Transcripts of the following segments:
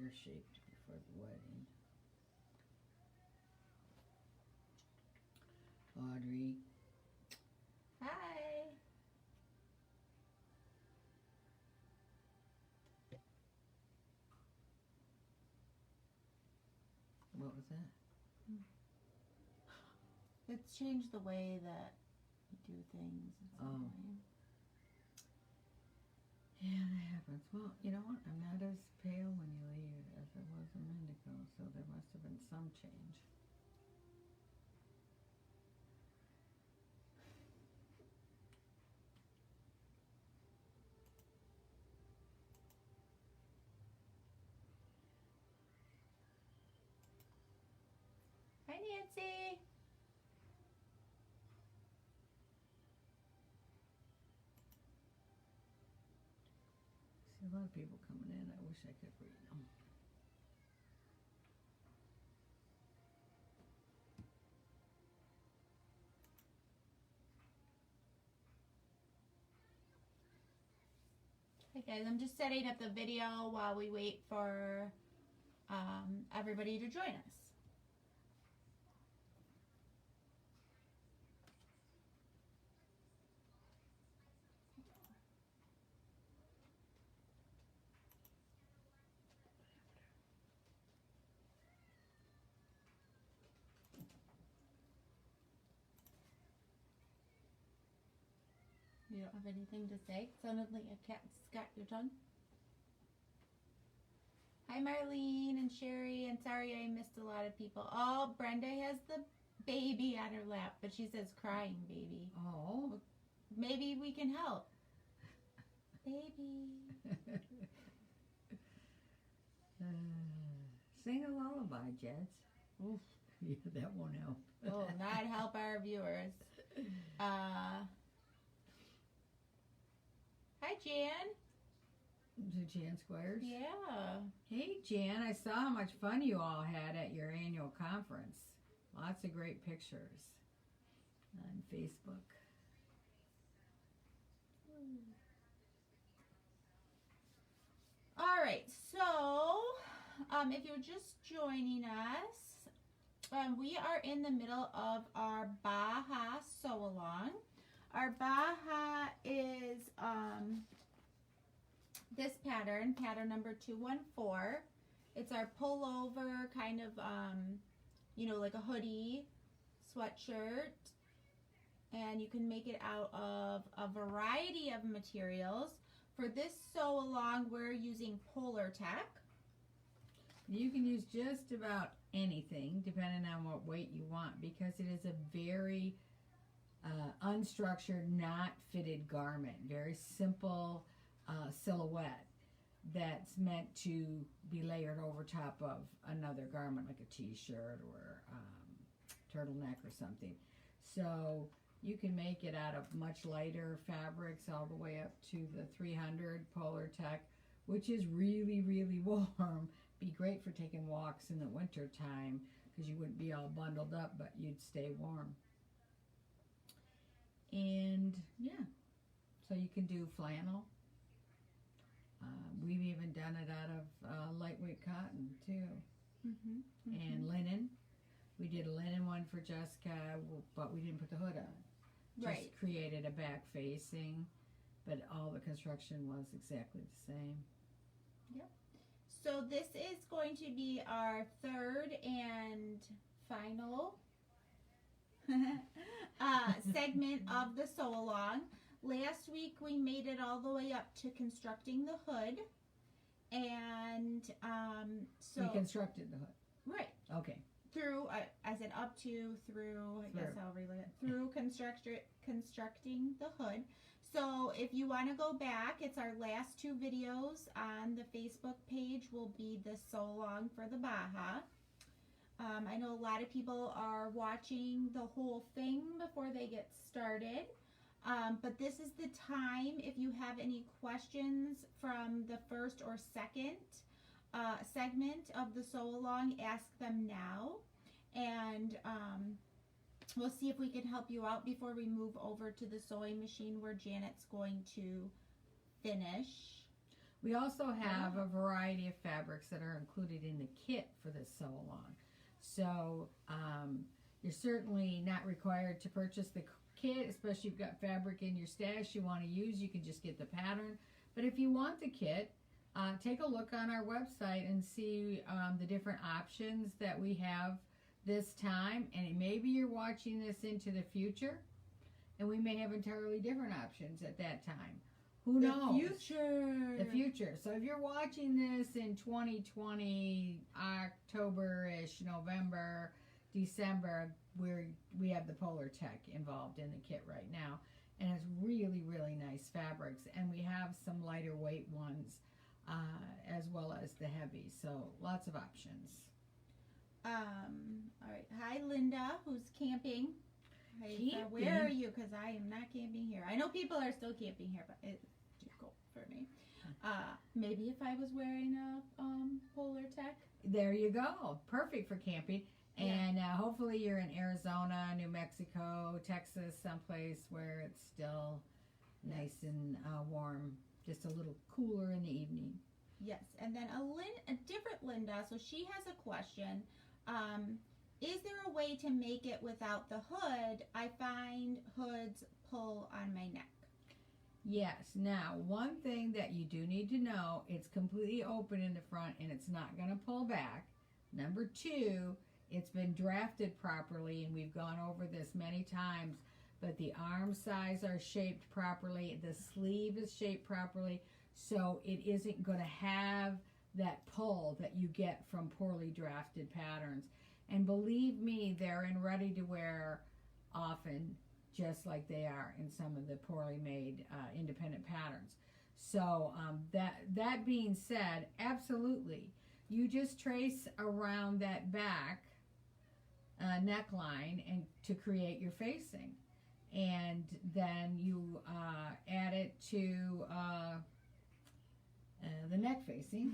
pear-shaped before the wedding. Audrey. Hi. What was that? It's changed the way that you do things. Oh. Yeah, that happens. Well, you know what? I'm not as pale when you leave as I was a minute ago, so there must have been some change. Hi, Nancy. See a lot of people coming in. I wish I could read them. Hey guys, I'm just setting up the video while we wait for everybody to join us. You don't have anything to say? Sounded like a cat got your tongue. Hi, Marlene and Sherry, and sorry I missed a lot of people. Oh, Brenda has the baby on her lap, but she says crying baby. Oh. Maybe we can help. Baby. Sing a lullaby, Jets. Oof. Yeah, that won't help. Will not help our viewers. Hi, Jan. Is it Jan Squires? Yeah. Hey, Jan, I saw how much fun you all had at your annual conference. Lots of great pictures on Facebook. All right, so if you're just joining us, we are in the middle of our Baja Sew Along. Our Baja is this pattern number 214. It's our pullover kind of, you know, like a hoodie, sweatshirt. And you can make it out of a variety of materials. For this sew along, we're using Polar Tech. You can use just about anything depending on what weight you want, because it is a very unstructured, not fitted garment. Very simple silhouette that's meant to be layered over top of another garment like a t-shirt or turtleneck or something. So you can make it out of much lighter fabrics all the way up to the 300 Polar Tech, which is really, really warm. Be great for taking walks in the winter time because you wouldn't be all bundled up, but you'd stay warm. And yeah, so you can do flannel. We've even done it out of lightweight cotton too. And linen. We did a linen one for Jessica, but we didn't put the hood on. Just created a back facing, but all the construction was exactly the same. Yep. So this is going to be our third and final segment of the sew along. Last week we made it all the way up to constructing the hood, and so we constructed the hood. Right. Okay. Through, I said up to, through, I guess I'll relate it, through constructing the hood. So if you want to go back, it's our last two videos on the Facebook page will be the sew along for the Baja. I know a lot of people are watching the whole thing before they get started. But this is the time, if you have any questions from the first or second segment of the sew along, ask them now, and we'll see if we can help you out before we move over to the sewing machine where Janet's going to finish. We also have a variety of fabrics that are included in the kit for this sew along. So you're certainly not required to purchase the kit, especially if you've got fabric in your stash you want to use. You can just get the pattern. But if you want the kit, take a look on our website and see the different options that we have this time. And maybe you're watching this into the future, and we may have entirely different options at that time. Who knows? The future. So if you're watching this in 2020, October-ish, November, December, we have the Polar Tech involved in the kit right now. And it's really, really nice fabrics. And we have some lighter weight ones as well as the heavy. So lots of options. All right. Hi, Linda, who's camping. Hi, where are you? Because I am not camping here. I know people are still camping here, but it's difficult for me. Maybe if I was wearing a Polar Tech. There you go. Perfect for camping. And hopefully you're in Arizona, New Mexico, Texas, someplace where it's still nice and warm, just a little cooler in the evening. Yes. And then a different Linda, so she has a question. Is there a way to make it without the hood? I find hoods pull on my neck. Yes. Now, one thing that you do need to know, it's completely open in the front and it's not going to pull back. Number two, it's been drafted properly, and we've gone over this many times, but the arm size are shaped properly, the sleeve is shaped properly, so it isn't going to have that pull that you get from poorly drafted patterns. And believe me, they're in ready to wear often, just like they are in some of the poorly made independent patterns. So that being said, absolutely, you just trace around that back neckline and to create your facing, and then you add it to the neck facing,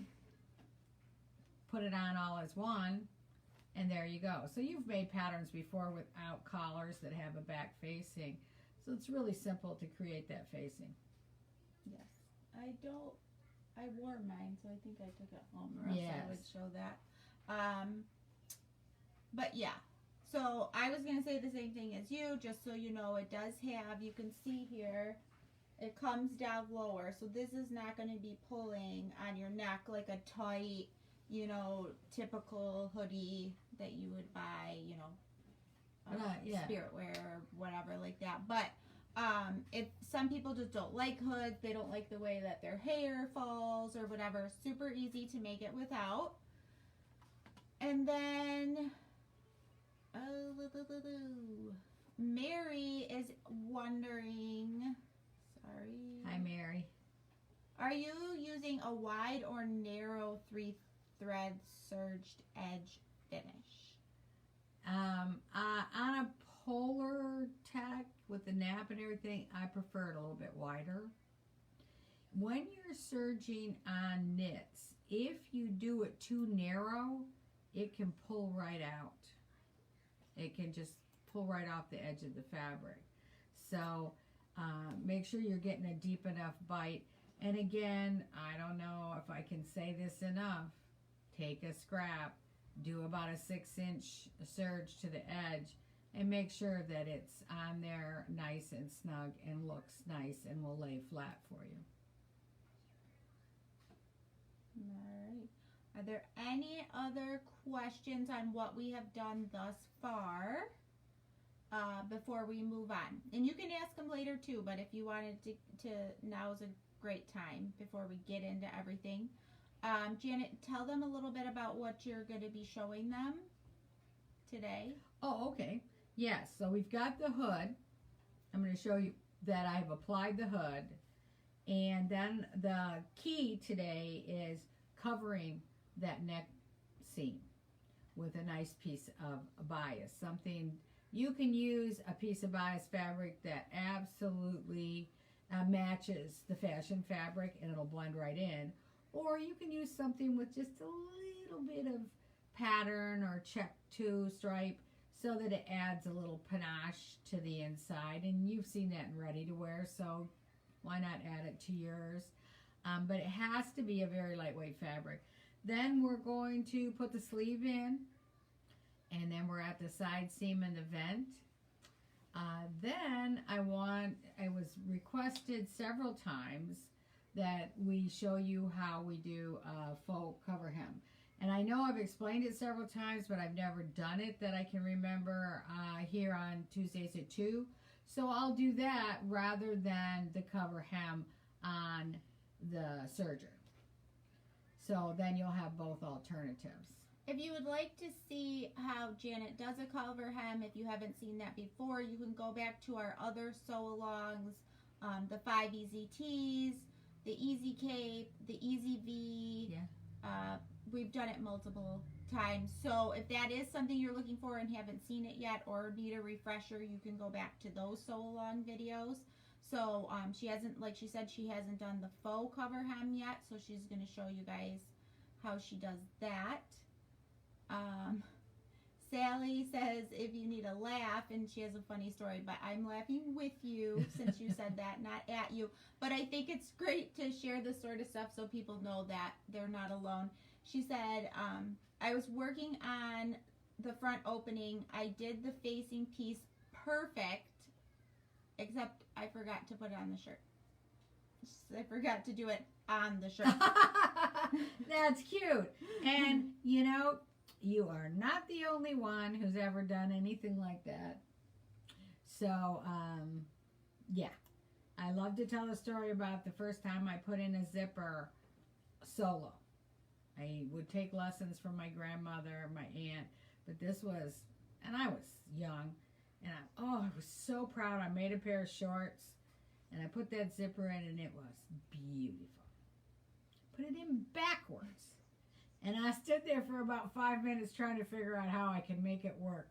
put it on all as one, and there you go. So you've made patterns before without collars that have a back facing, so it's really simple to create that facing. Yes. I wore mine, so I think I took it home, or else I would show that. But yeah, so I was going to say the same thing as you, just so you know, it does have, you can see here, it comes down lower, so this is not going to be pulling on your neck like a tight, you know, typical hoodie that you would buy, you know, Spirit wear or whatever like that. But if some people just don't like hoods, they don't like the way that their hair falls or whatever, super easy to make it without. And then Mary is wondering, sorry. Hi, Mary. Are you using a wide or narrow 3-thread serged edge finish? On a Polar Tech with the nap and everything, I prefer it a little bit wider. When you're serging on knits, if you do it too narrow, it can pull right out. It can just pull right off the edge of the fabric. So make sure you're getting a deep enough bite. And again, I don't know if I can say this enough. Take a scrap, do about a 6-inch serge to the edge, and make sure that it's on there nice and snug and looks nice and will lay flat for you. All right. Are there any other questions on what we have done thus far before we move on? And you can ask them later too, but if you wanted to now's a great time before we get into everything. Janet, tell them a little bit about what you're going to be showing them today. Oh, okay. Yes, so we've got the hood. I'm going to show you that I've applied the hood. And then the key today is covering that neck seam with a nice piece of bias. Something you can use, a piece of bias fabric that absolutely matches the fashion fabric and it'll blend right in. Or you can use something with just a little bit of pattern or check two stripe so that it adds a little panache to the inside. And you've seen that in ready to wear, so why not add it to yours? but it has to be a very lightweight fabric. Then we're going to put the sleeve in, and then we're at the side seam and the vent. Then I was requested several times that we show you how we do a faux cover hem. And I know I've explained it several times, but I've never done it that I can remember here on Tuesdays at 2. So I'll do that rather than the cover hem on the serger. So then you'll have both alternatives. If you would like to see how Janet does a cover hem, if you haven't seen that before, you can go back to our other sew-alongs, the 5 Easy Tees, the Easy Cape, the Easy V. Yeah. We've done it multiple times. So if that is something you're looking for and haven't seen it yet or need a refresher, you can go back to those sew-along videos. So she hasn't, like she said, she hasn't done the faux cover hem yet, so she's going to show you guys how she does that. Sally says if you need a laugh, and she has a funny story, but I'm laughing with you since you said that, not at you. But I think it's great to share this sort of stuff so people know that they're not alone. She said, I was working on the front opening. I did the facing piece perfect, except I forgot to put it on the shirt. I forgot to do it on the shirt. That's cute. And, you know, you are not the only one who's ever done anything like that. So, yeah. I love to tell a story about the first time I put in a zipper solo. I would take lessons from my grandmother, my aunt, but this was, and I was young, and I was so proud. I made a pair of shorts, and I put that zipper in, and it was beautiful. Put it in backwards. And I stood there for about 5 minutes trying to figure out how I could make it work.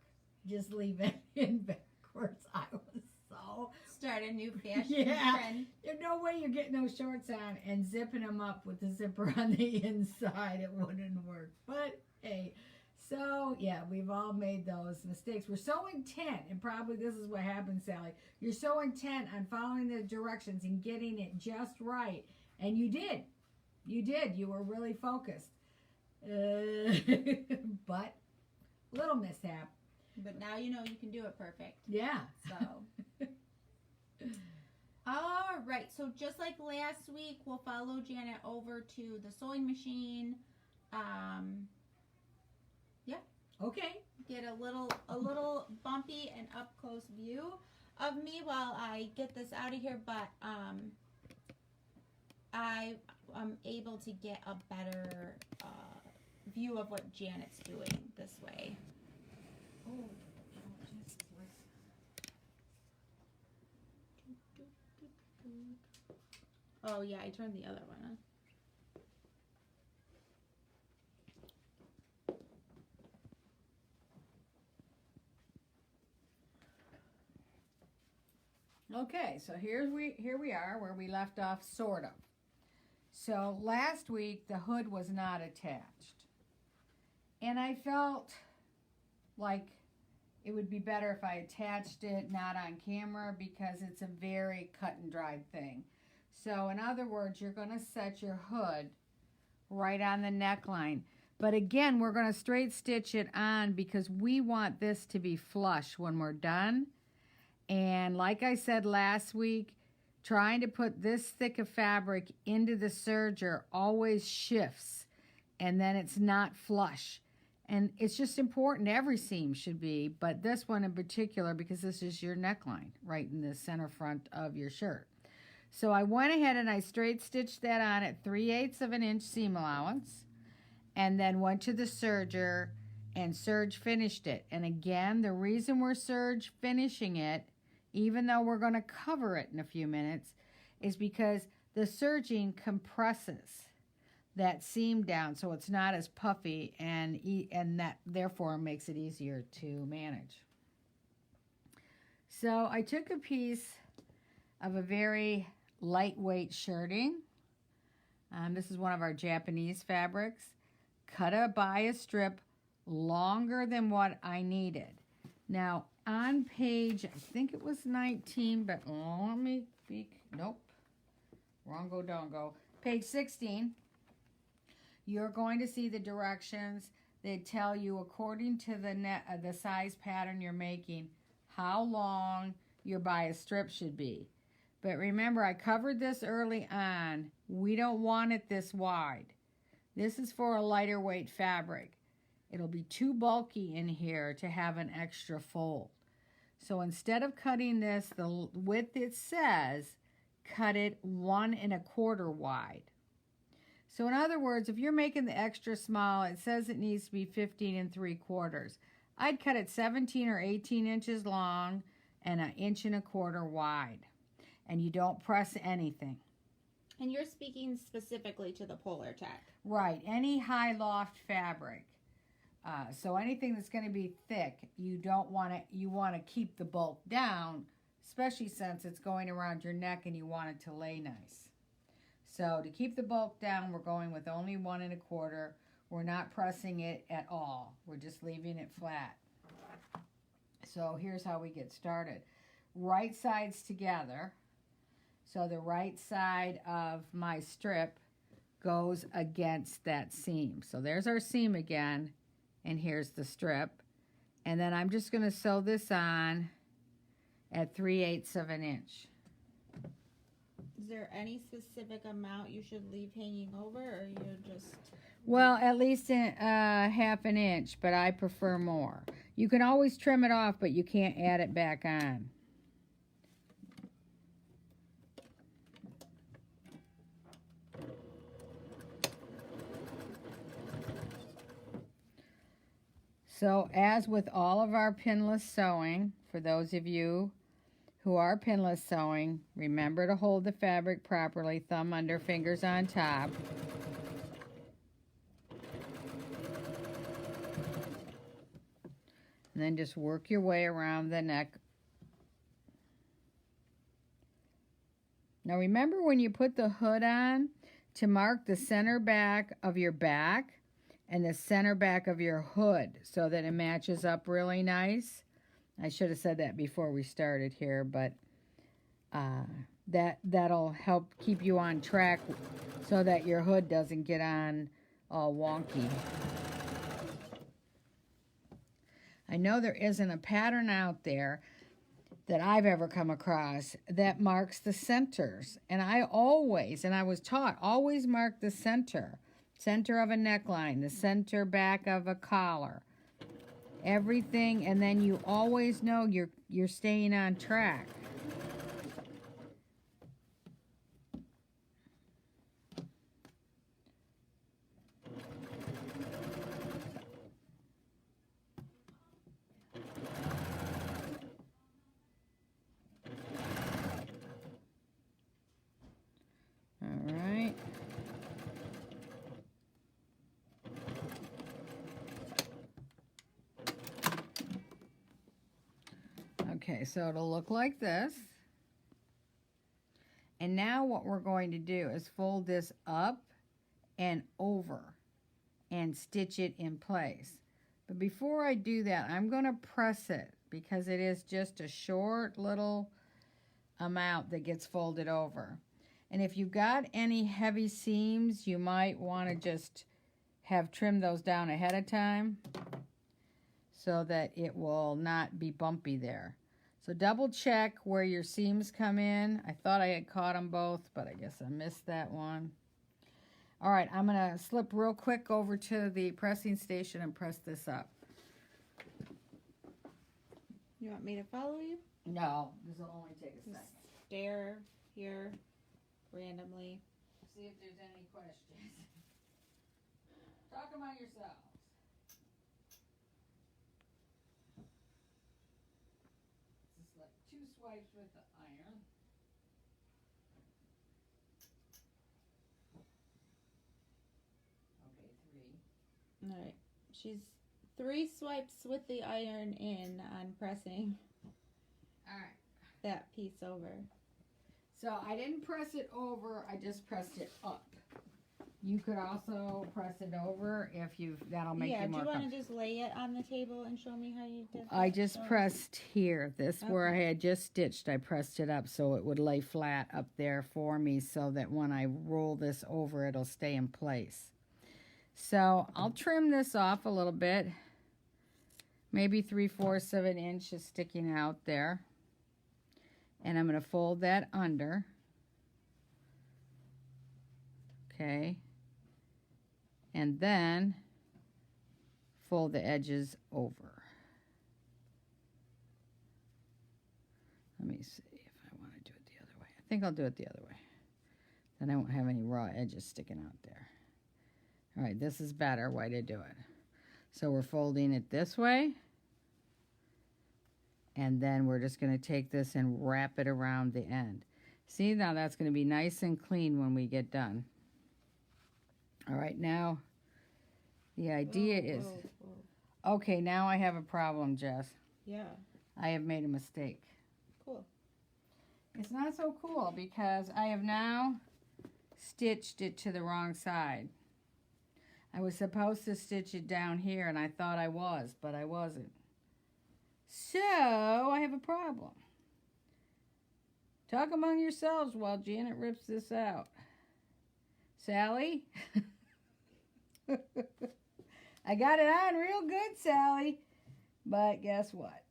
Just leave it in backwards. I was so... Start a new fashion trend. There's no way you're getting those shorts on and zipping them up with the zipper on the inside. It wouldn't work. But, hey, so, yeah, we've all made those mistakes. We're so intent, and probably this is what happens, Sally. You're so intent on following the directions and getting it just right. And you did. You did. You were really focused. But little mishap. But now you know you can do it perfect. Yeah. So. All right. So just like last week, we'll follow Janet over to the sewing machine. Yeah. Okay. Get a little bumpy and up close view of me while I get this out of here. But I am able to get a better view of what Janet's doing this way. Oh yeah, I turned the other one on. Okay, so here we are where we left off, sort of. So last week the hood was not attached, and I felt like it would be better if I attached it not on camera because it's a very cut and dried thing. So in other words, you're going to set your hood right on the neckline. But again, we're going to straight stitch it on because we want this to be flush when we're done. And like I said last week, trying to put this thick of fabric into the serger always shifts, and then it's not flush. And it's just important, every seam should be, but this one in particular because this is your neckline right in the center front of your shirt. So I went ahead and I straight stitched that on at 3/8 of an inch seam allowance, and then went to the serger and serge finished it. And again, the reason we're serge finishing it, even though we're going to cover it in a few minutes, is because the serging compresses that seam down so it's not as puffy, and that therefore makes it easier to manage. So I took a piece of a very lightweight shirting. This is one of our Japanese fabrics. Cut a bias strip longer than what I needed. Now on page, I think it was 19, but let me peek. Nope. Wrong go, don't go. page 16, you're going to see the directions. They tell you according to the size pattern you're making how long your bias strip should be. But remember, I covered this early on. We don't want it this wide. This is for a lighter weight fabric. It'll be too bulky in here to have an extra fold. So instead of cutting this the width it says, cut it 1 1/4 wide. So in other words, if you're making the extra small, it says it needs to be 15 3/4. I'd cut it 17 or 18 inches long and 1 1/4 wide. And you don't press anything. And you're speaking specifically to the Polar Tech. Right, any high loft fabric. So anything that's going to be thick, you want to keep the bulk down, especially since it's going around your neck and you want it to lay nice. So to keep the bulk down, we're going with only 1 1/4. We're not pressing it at all. We're just leaving it flat. So here's how we get started. Right sides together. So the right side of my strip goes against that seam. So there's our seam again, and here's the strip. And then I'm just going to sew this on at 3/8 of an inch. Is there any specific amount you should leave hanging over, or you're just... Well, at least 1/2 an inch, but I prefer more. You can always trim it off, but you can't add it back on. So as with all of our pinless sewing, for those of you who are pinless sewing, remember to hold the fabric properly, thumb under, fingers on top. And then just work your way around the neck. Now remember when you put the hood on to mark the center back of your back and the center back of your hood so that it matches up really nice. I should have said that before we started here, but that'll help keep you on track so that your hood doesn't get on all wonky. I know there isn't a pattern out there that I've ever come across that marks the centers. And I was taught, always mark the center of a neckline, the center back of a collar, everything, and then you always know you're staying on track. All right. Okay, so it'll look like this. And now what we're going to do is fold this up and over and stitch it in place. But before I do that, I'm going to press it because it is just a short little amount that gets folded over. And if you've got any heavy seams, you might want to just have trimmed those down ahead of time so that it will not be bumpy there. So double check where your seams come in. I thought I had caught them both, but I guess I missed that one. All right, I'm going to slip real quick over to the pressing station and press this up. You want me to follow you? No, this will only take a second. Stare here randomly. See if there's any questions. Talk among yourselves. This is like 2 swipes with the iron. Okay, 3. All right. She's 3 swipes with the iron in on pressing All right. that piece over. So I didn't press it over, I just pressed it up. You could also press it over if that'll make you more do you want comfortable. to just lay it on the table and show me how you did that? I just pressed here, where I Okay. had just stitched, I pressed it up so it would lay flat up there for me so that when I roll this over, it'll stay in place. So I'll trim this off a little bit. Maybe 3/4 of an inch is sticking out there. And I'm going to fold that under. Okay. And then fold the edges over. Let me see if I want to do it the other way. I think I'll do it the other way. Then I won't have any raw edges sticking out there. All right, this is better way to do it. So we're folding it this way. And then we're just going to take this and wrap it around the end. See, now that's going to be nice and clean when we get done. All right, now the idea is... Okay, now I have a problem, Jess. Yeah. I have made a mistake. Cool. It's not so cool because I have now stitched it to the wrong side. I was supposed to stitch it down here, and I thought I was, but I wasn't. So, I have a problem. Talk among yourselves while Janet rips this out. Sally? I got it on real good, Sally. But guess what?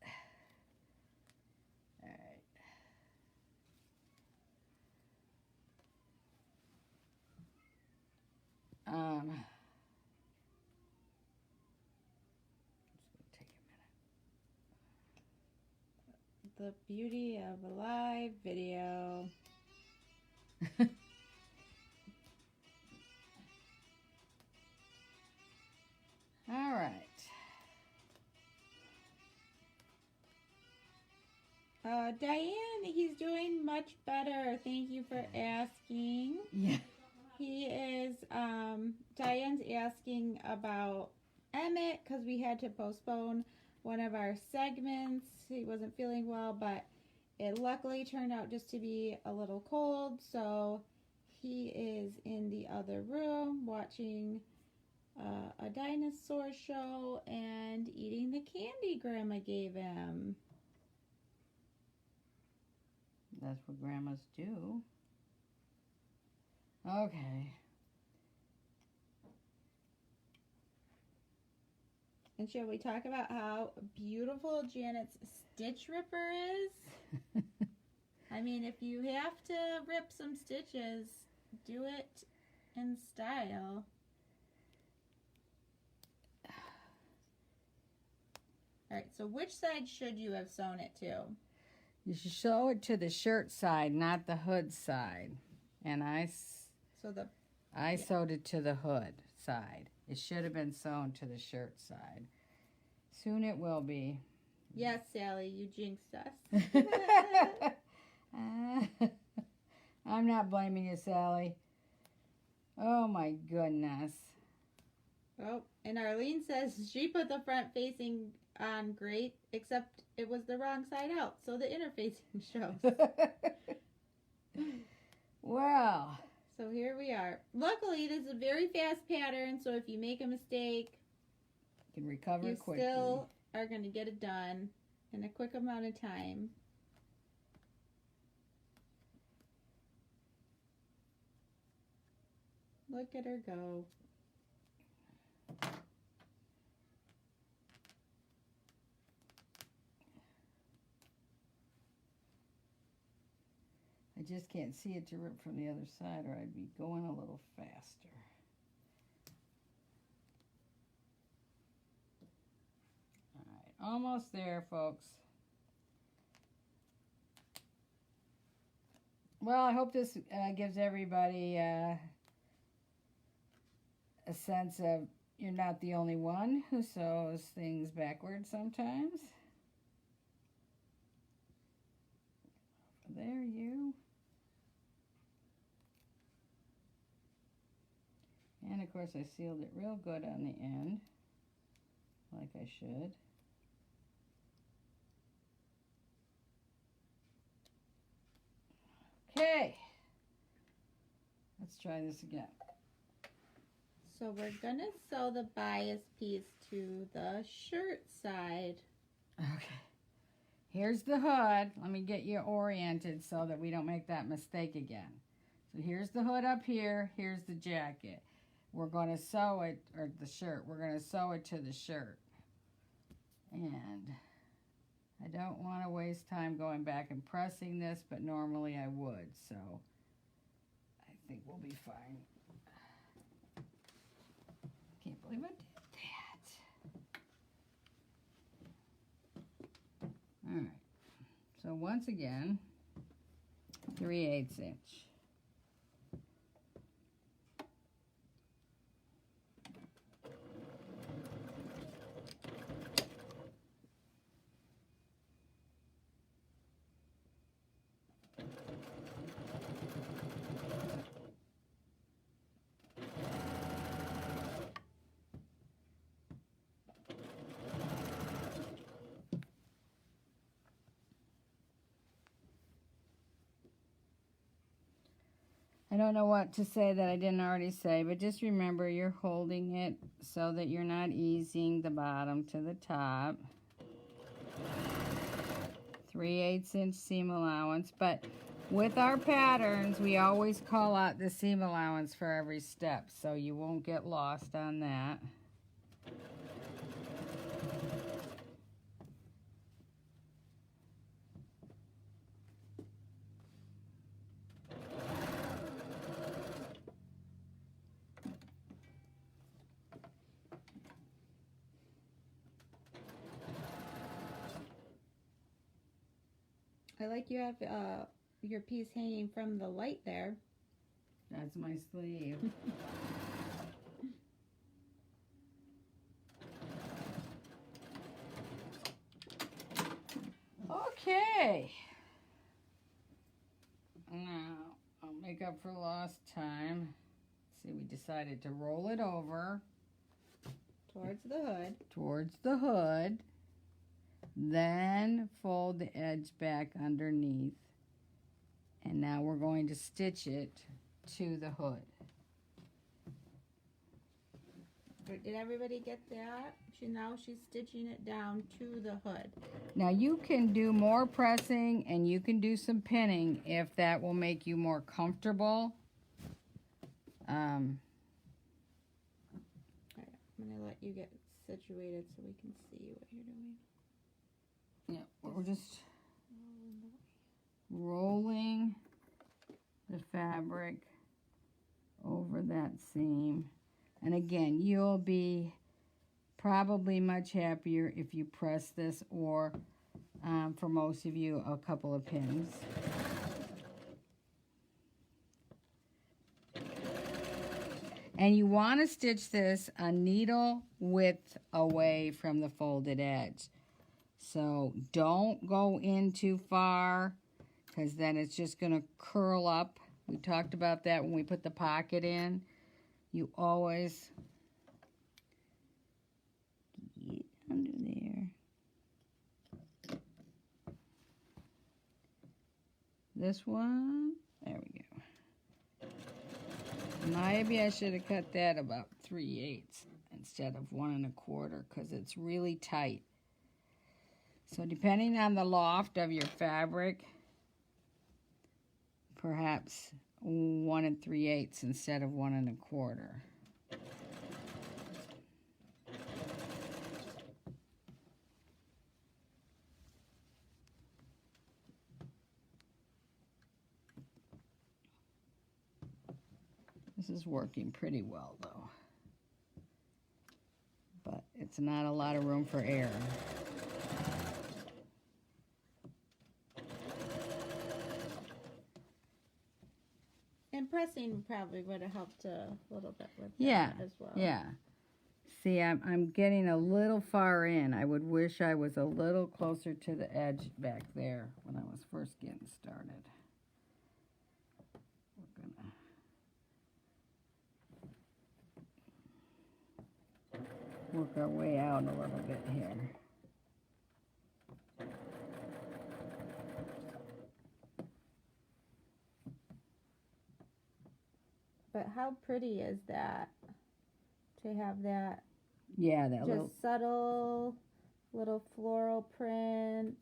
All right. It's going to take a minute. The beauty of a live video. All right. Diane, he's doing much better. Thank you for asking. Yeah. He is, Diane's asking about Emmett because we had to postpone one of our segments. He wasn't feeling well, but it luckily turned out just to be a little cold, so he is in the other room watching a dinosaur show and eating the candy Grandma gave him. That's what grandmas do. Okay. And shall we talk about how beautiful Janet's stitch ripper is? I mean, if you have to rip some stitches, do it in style. Alright, so which side should you have sewn it to? You should sew it to the shirt side, not the hood side. And I sewed it to the hood side. It should have been sewn to the shirt side. Soon it will be. Yes, Sally, you jinxed us. I'm not blaming you, Sally. Oh my goodness. Oh, and Arlene says she put the front facing on great, except it was the wrong side out, so the interfacing shows. Well. So here we are. Luckily, this is a very fast pattern, so if you make a mistake, you can recover quickly. You still are going to get it done in a quick amount of time. Look at her go. I just can't see it to rip from the other side, or I'd be going a little faster. All right, almost there, folks. Well, I hope this gives everybody a sense of you're not the only one who sews things backwards sometimes. There you. And of course I sealed it real good on the end, like I should. Okay, let's try this again. So we're gonna sew the bias piece to the shirt side. Okay. Here's the hood. Let me get you oriented so that we don't make that mistake again. So here's the hood up here. Here's the jacket. We're going to sew it, or the shirt. We're going to sew it to the shirt. And I don't want to waste time going back and pressing this, but normally I would. So I think we'll be fine. Can't believe I did that. All right. So once again, 3/8 inch. I don't know what to say that I didn't already say, but just remember you're holding it so that you're not easing the bottom to the top. 3/8 inch seam allowance, but with our patterns, we always call out the seam allowance for every step, so you won't get lost on that. I like you have your piece hanging from the light there. That's my sleeve. Okay. Now, I'll make up for lost time. See, we decided to roll it over. Towards the hood. Towards the hood. Then fold the edge back underneath. And now we're going to stitch it to the hood. Did everybody get that? Now she's stitching it down to the hood. Now you can do more pressing and you can do some pinning if that will make you more comfortable. I'm going to let you get situated so we can see what you're doing. Yeah, we're just rolling the fabric over that seam. And again, you'll be probably much happier if you press this, or for most of you, a couple of pins. And you want to stitch this a needle width away from the folded edge. So don't go in too far, because then it's just going to curl up. We talked about that when we put the pocket in. You always get under there. This one, there we go. Maybe I should have cut that about 3/8 instead of 1 1/4, because it's really tight. So depending on the loft of your fabric, perhaps 1 3/8 instead of 1 1/4. This is working pretty well though, but it's not a lot of room for error. And pressing probably would have helped a little bit with Yeah, that as well. Yeah. See, I'm getting a little far in. I would wish I was a little closer to the edge back there when I was first getting started. We're gonna work our way out a little bit here. But how pretty is that? to have that Yeah, that just little. subtle little floral print.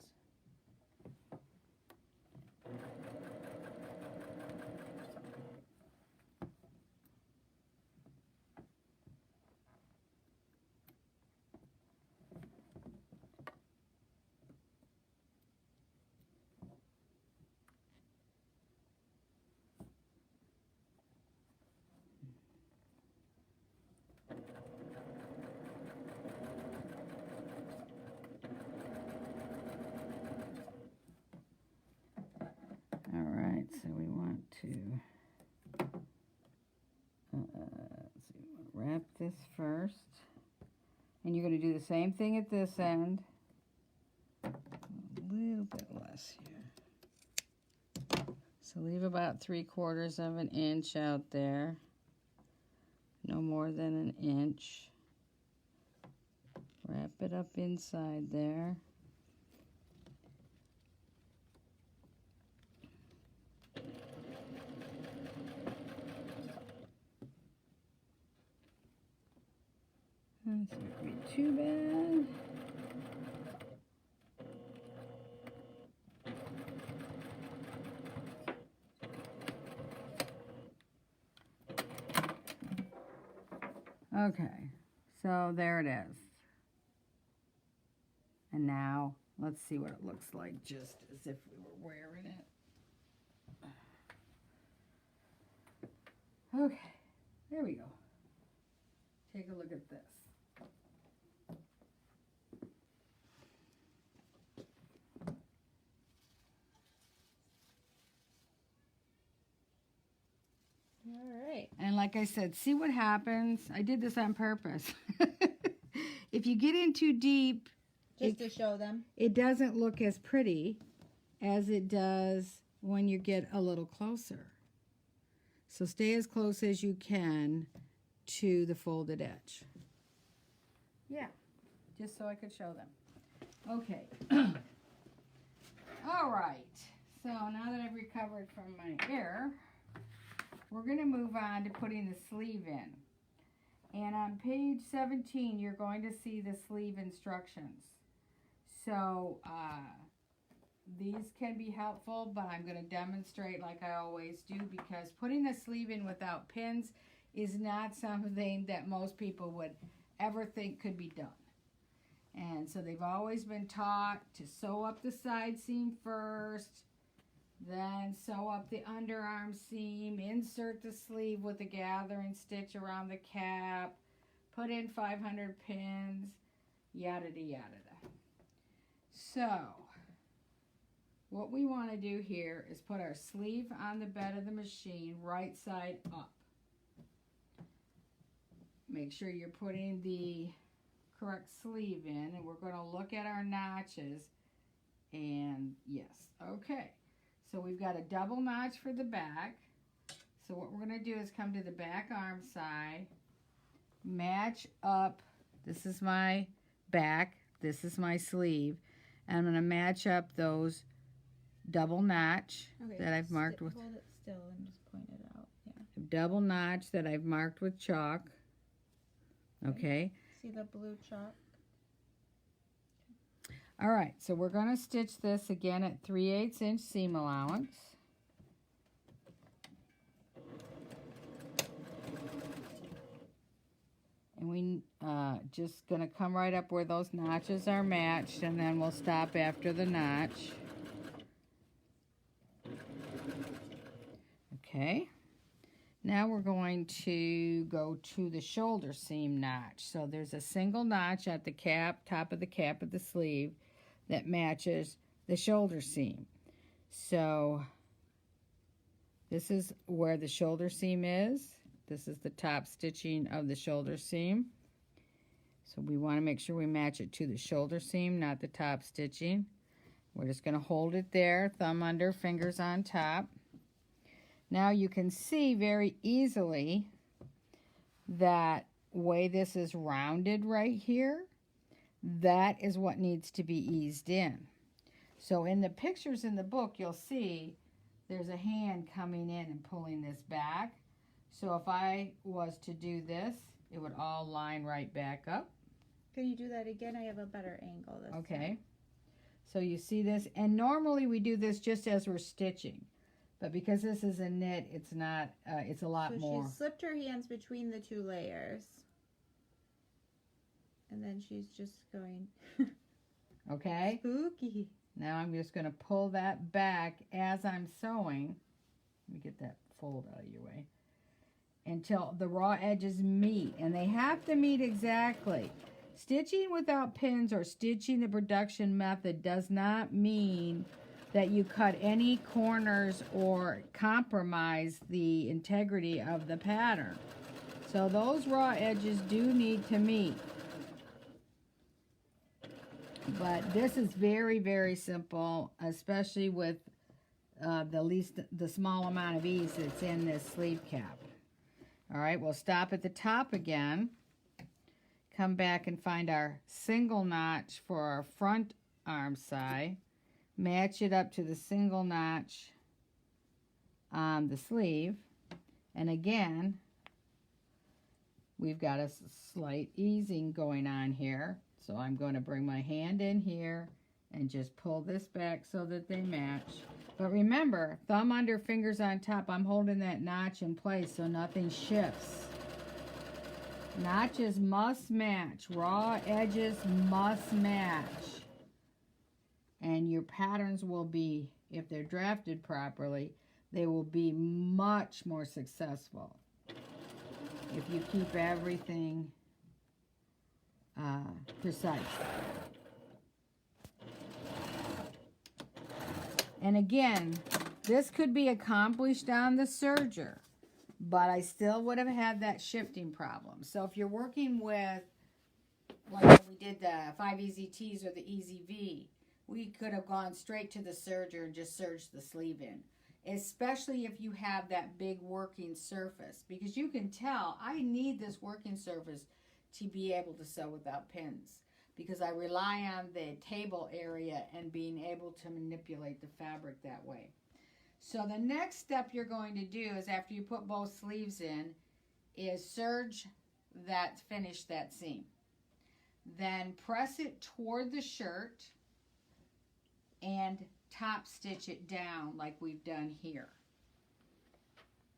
All right, so we want to let's see, wrap this first, and you're going to do the same thing at this end. A little bit less here. So leave about 3/4 of an inch out there. No more than an inch. Wrap it up inside there. That's not going to be too bad. Okay, so there it is. And now, let's see what it looks like just as if we were wearing it. Okay, there we go. Take a look at this. All right. And like I said, see what happens? I did this on purpose. If you get in too deep, Just to show them. it doesn't look as pretty as it does when you get a little closer. So stay as close as you can to the folded edge. Yeah, just so I could show them. Okay. All right. So now that I've recovered from my error, we're going to move on to putting the sleeve in. And on page 17, you're going to see the sleeve instructions. So these can be helpful, but I'm going to demonstrate like I always do, because putting the sleeve in without pins is not something that most people would ever think could be done. And so they've always been taught to sew up the side seam first, then sew up the underarm seam, insert the sleeve with a gathering stitch around the cap, put in 500 pins, yada yada. So, what we want to do here is put our sleeve on the bed of the machine, right side up. Make sure you're putting the correct sleeve in, and we're going to look at our notches, and yes, okay. So we've got a double notch for the back. So what we're going to do is come to the back arm side, match up. This is my back, this is my sleeve. And I'm going to match up those double notch that I've marked with. Hold it still and just point it out. Yeah. Double notch that I've marked with chalk. Okay. See the blue chalk? All right, so we're going to stitch this again at 3/8 inch seam allowance. And we just going to come right up where those notches are matched, and then we'll stop after the notch. Okay. Now we're going to go to the shoulder seam notch. So there's a single notch at the cap, top of the cap of the sleeve, that matches the shoulder seam. So this is where the shoulder seam is. This is the top stitching of the shoulder seam. So we want to make sure we match it to the shoulder seam, not the top stitching. We're just going to hold it there, thumb under, fingers on top. Now you can see very easily that way this is rounded right here, that is what needs to be eased in. So in the pictures in the book, you'll see there's a hand coming in and pulling this back. So if I was to do this, it would all line right back up. Can you do that again? I have a better angle this Okay. time. So you see this, and normally we do this just as we're stitching, but because this is a knit, it's not, it's a lot more. So she slipped her hands between the two layers. And then she's just going. Okay. Spooky. Now I'm just going to pull that back as I'm sewing. Let me get that fold out of your way. Until the raw edges meet, and they have to meet exactly. Stitching without pins or stitching the production method does not mean that you cut any corners or compromise the integrity of the pattern. So those raw edges do need to meet. But this is very, very simple, especially with the small amount of ease that's in this sleeve cap. All right, we'll stop at the top again. Come back and find our single notch for our front arm side. Match it up to the single notch on the sleeve. And again, we've got a slight easing going on here. So I'm going to bring my hand in here and just pull this back so that they match. But remember, thumb under, fingers on top. I'm holding that notch in place so nothing shifts. Notches must match. Raw edges must match. And your patterns will be, if they're drafted properly, they will be much more successful if you keep everything precise. And again, this could be accomplished on the serger, but I still would have had that shifting problem. So if you're working with, like when we did the 5 Easy T's or the Easy V, we could have gone straight to the serger and just serged the sleeve in. Especially if you have that big working surface, because you can tell I need this working surface to be able to sew without pins, because I rely on the table area and being able to manipulate the fabric that way. So the next step you're going to do is, after you put both sleeves in, is serge that, finish that seam. Then press it toward the shirt and top stitch it down like we've done here.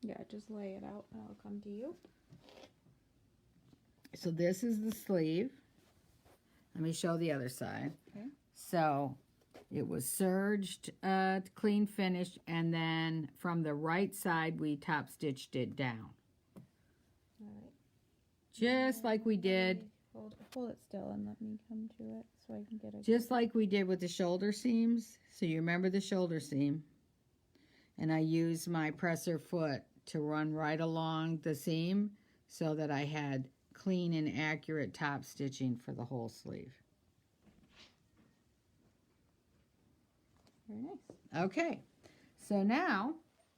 Yeah, just lay it out and I'll come to you. So this is the sleeve. Let me show the other side. Okay. So it was serged, clean finished, and then from the right side we top stitched it down. All right. Just like we did. Hold it still and let me come to it so I can get a... Just like we did with the shoulder seams. So you remember the shoulder seam. And I used my presser foot to run right along the seam so that I had clean and accurate top stitching for the whole sleeve. Very nice. Okay, so now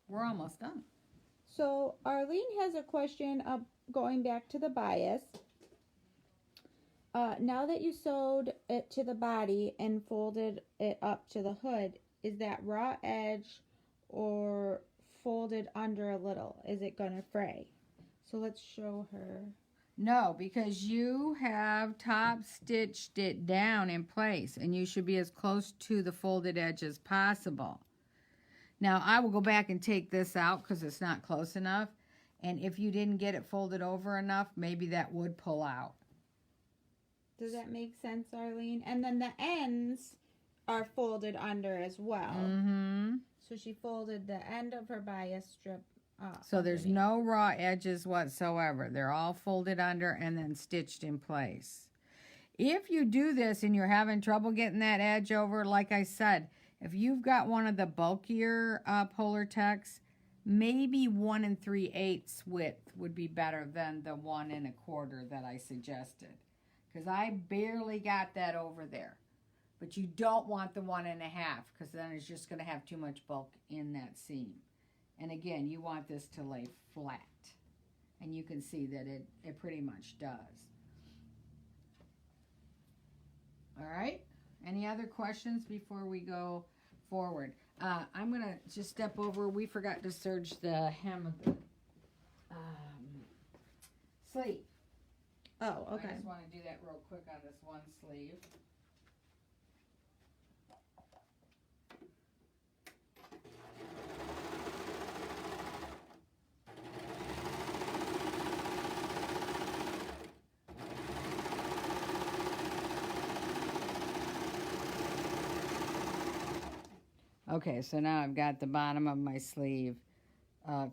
we're almost done. So Arlene has a question going back to the bias. Now that you sewed it to the body and folded it up to the hood, is that raw edge or folded under a little? Is it going to fray? So let's show her. No, because you have top stitched it down in place, and you should be as close to the folded edge as possible. Now, I will go back and take this out because it's not close enough. And if you didn't get it folded over enough, maybe that would pull out. Does that make sense, Arlene? And then the ends are folded under as well. Mm-hmm. So she folded the end of her bias strip up. So there's no raw edges whatsoever. They're all folded under and then stitched in place. If you do this and you're having trouble getting that edge over, like I said, if you've got one of the bulkier Polar Techs, maybe 1 3/8 width would be better than the 1 1/4 that I suggested. Because I barely got that over there. But you don't want the 1 1/2, because then it's just going to have too much bulk in that seam. And again, you want this to lay flat. And you can see that it pretty much does. All right. Any other questions before we go forward? I'm going to just step over. We forgot to serge the hem of the sleeve. Oh, okay. I just want to do that real quick on this one sleeve. Okay, so now I've got the bottom of my sleeve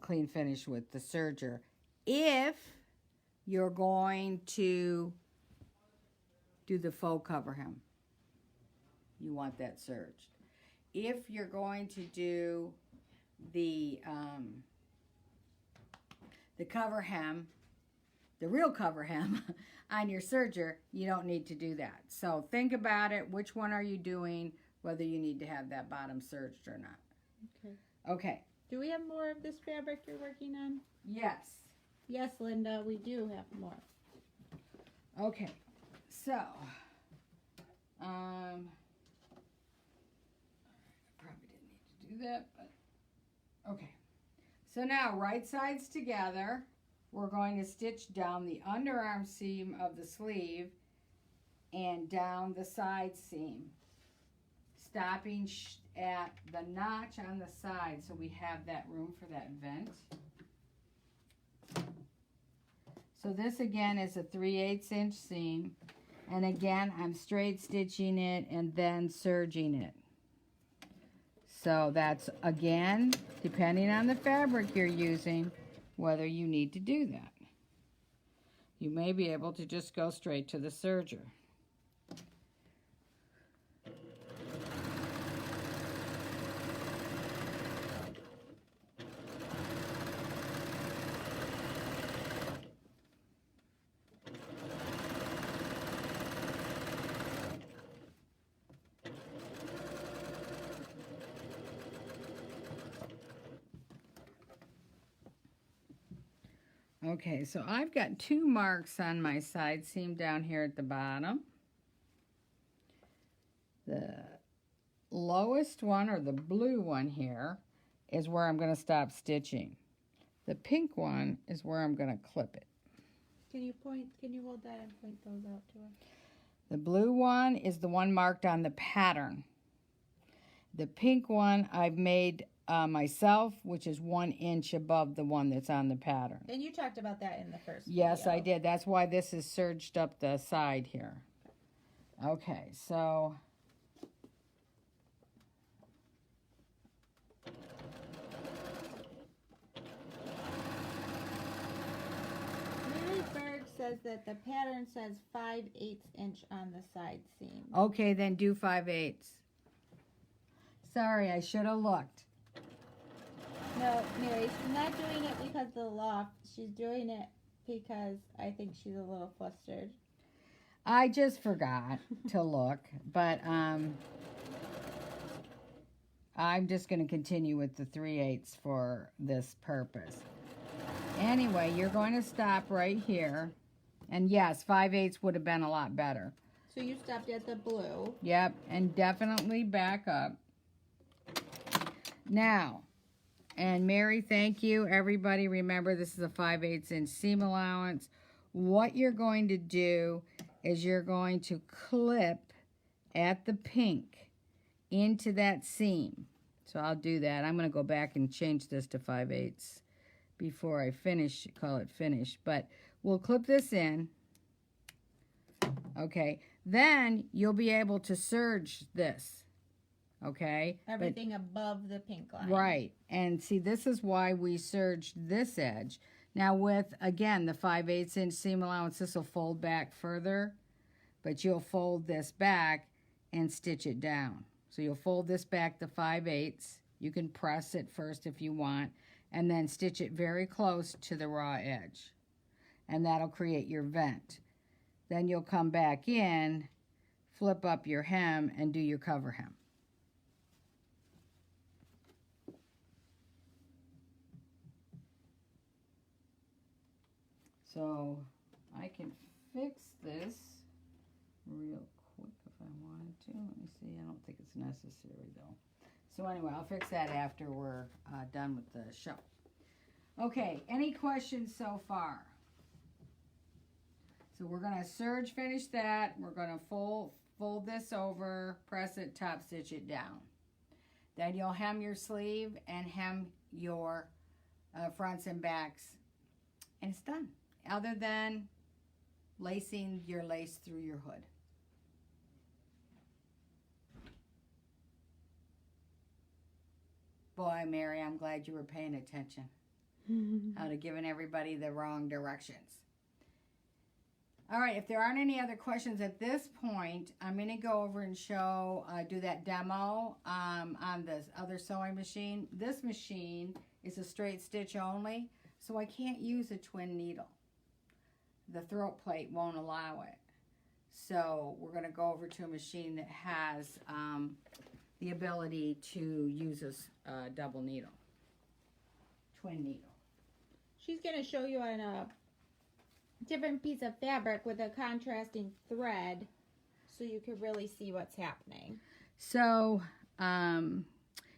clean finish with the serger. If you're going to do the faux cover hem, you want that serged. If you're going to do the cover hem, the real cover hem on your serger, you don't need to do that. So think about it. Which one are you doing? Whether you need to have that bottom serged or not. Okay. Okay. Do we have more of this fabric you're working on? Yes. Yes, Linda, we do have more. Okay. So, probably didn't need to do that, but okay. So now, right sides together, we're going to stitch down the underarm seam of the sleeve and down the side seam, stopping at the notch on the side so we have that room for that vent. So this again is a 3/8 inch seam, and again I'm straight stitching it and then serging it. So that's again depending on the fabric you're using whether you need to do that. You may be able to just go straight to the serger. Okay, so I've got 2 marks on my side seam down here at the bottom. The lowest one, or the blue one here, is where I'm going to stop stitching. The pink one is where I'm going to clip it. Can you hold that and point those out to us? The blue one is the one marked on the pattern. The pink one I've made myself, which is 1 inch above the one that's on the pattern. And you talked about that in the first Yes, video. I did. That's why this is serged up the side here. Okay, so Mary Berg says that the pattern says 5/8 inch on the side seam. okay, then do 5/8. Sorry, I should have looked. No, Mary, she's not doing it because of the loft. She's doing it because I think she's a little flustered. I just forgot to look, but I'm just going to continue with the 3/8 for this purpose. Anyway, you're going to stop right here. And yes, 5/8 would have been a lot better. So you stopped at the blue. Yep, and definitely back up. Now, and Mary, thank you. Everybody, remember this is a 5/8 inch seam allowance. What you're going to do is you're going to clip at the pink into that seam. So I'll do that. I'm going to go back and change this to 5/8 before I finish, call it finished. But we'll clip this in. Okay. Then you'll be able to serge this. Okay? Everything above the pink line. Right. And see, this is why we serged this edge. Now with, again, the 5/8 inch seam allowance, this will fold back further, but you'll fold this back and stitch it down. So you'll fold this back to 5/8. You can press it first if you want, and then stitch it very close to the raw edge. And that'll create your vent. Then you'll come back in, flip up your hem, and do your cover hem. So I can fix this real quick if I wanted to. Let me see. I don't think it's necessary though. So anyway, I'll fix that after we're done with the show. Okay, any questions so far? So we're going to serge finish that. We're going to fold this over, press it, top stitch it down. Then you'll hem your sleeve and hem your fronts and backs, and it's done. Other than lacing your lace through your hood. Boy, Mary, I'm glad you were paying attention. I would have given everybody the wrong directions. All right, if there aren't any other questions at this point, I'm going to go over and do that demo on this other sewing machine. This machine is a straight stitch only, so I can't use a twin needle. The throat plate won't allow it. So we're going to go over to a machine that has the ability to use a double needle, twin needle. She's going to show you on a different piece of fabric with a contrasting thread so you can really see what's happening. So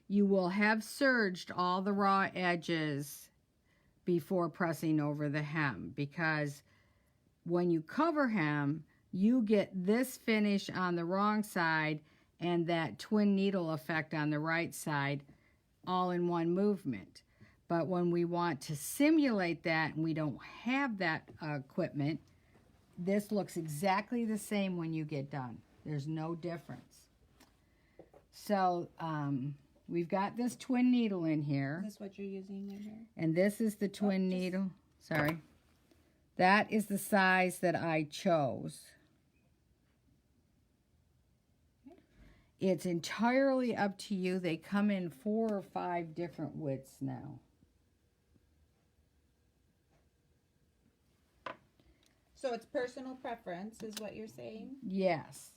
you will have serged all the raw edges before pressing over the hem, because when you cover hem, you get this finish on the wrong side and that twin needle effect on the right side all in one movement. But when we want to simulate that and we don't have that equipment, this looks exactly the same when you get done. There's no difference. So we've got this twin needle in here. Is this what you're using in here? And this is the twin needle. Sorry. That is the size that I chose. It's entirely up to you. They come in 4 or 5 different widths now. So it's personal preference is what you're saying? Yes.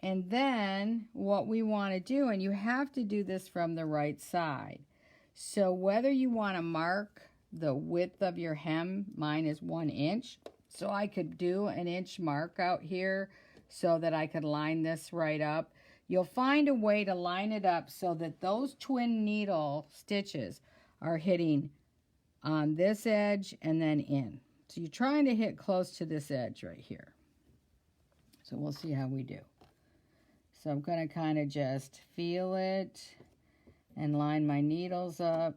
And then what we want to do, and you have to do this from the right side. So whether you want to mark the width of your hem, mine is 1 inch. So I could do an inch mark out here so that I could line this right up. You'll find a way to line it up so that those twin needle stitches are hitting on this edge and then in. So you're trying to hit close to this edge right here. So we'll see how we do. So I'm going to kind of just feel it and line my needles up.